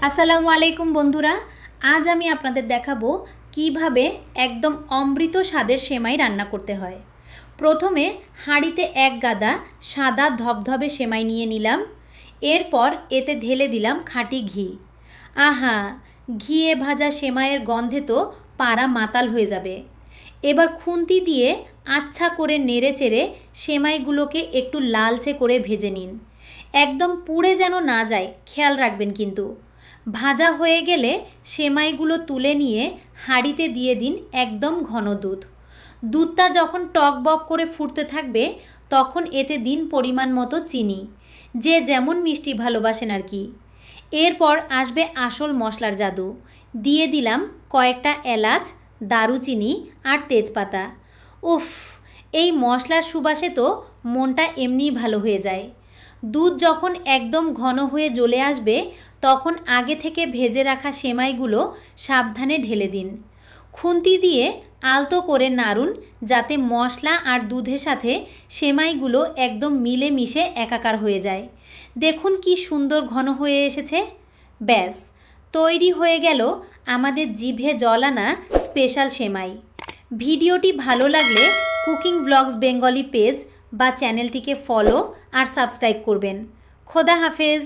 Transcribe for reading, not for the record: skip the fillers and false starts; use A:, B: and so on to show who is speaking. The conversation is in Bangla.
A: আসসালামু আলাইকুম বন্ধুরা। আজ আমি আপনাদের দেখাবো কিভাবে একদম অমৃত স্বাদের সেমাই রান্না করতে হয়। প্রথমে হাঁড়িতে এক গাদা সাদা ধবধবে সেমাই নিয়ে নিলাম। এরপর এতে ঢেলে দিলাম খাঁটি ঘি। আহা, ঘিয়ে ভাজা সেমাইয়ের গন্ধে তো পাড়া মাতাল হয়ে যাবে। এবার খুন্তি দিয়ে আচ্ছা করে নেড়ে চেড়ে সেমাইগুলোকে একটু লালচে করে ভেজে নিন। একদম পুড়ে যেন না যায়, খেয়াল রাখবেন কিন্তু। ভাজা হয়ে গেলে সেমাইগুলো তুলে নিয়ে হাঁড়িতে দিয়ে দিন একদম ঘন দুধ। দুধটা যখন টকবক করে ফুটতে থাকবে তখন এতে দিন পরিমাণ মতো চিনি, যে যেমন মিষ্টি ভালোবাসেন আর কি। এরপর আসবে আসল মশলার জাদু। দিয়ে দিলাম কয়েকটা এলাচ, দারুচিনি আর তেজপাতা। উফ, এই মশলার সুবাসে তো মনটা এমনিই ভালো হয়ে যায়। দুধ যখন একদম ঘন হয়ে জ্বলে আসবে তখন আগে থেকে ভেজে রাখা সেমাইগুলো সাবধানে ঢেলে দিন। খুন্তি দিয়ে আলতো করে নাড়ুন যাতে মশলা আর দুধের সাথে সেমাইগুলো একদম মিলে মিশে একাকার হয়ে যায়। দেখুন কি সুন্দর ঘন হয়ে এসেছে। ব্যাস, তৈরি হয়ে গেল আমাদের জিভে জল আনা স্পেশাল সেমাই। ভিডিওটি ভালো লাগলে কুকিং ব্লগস বেঙ্গলি পেজ বা চ্যানেলটিকে ফলো আর সাবস্ক্রাইব করবেন। খোদা হাফেজ।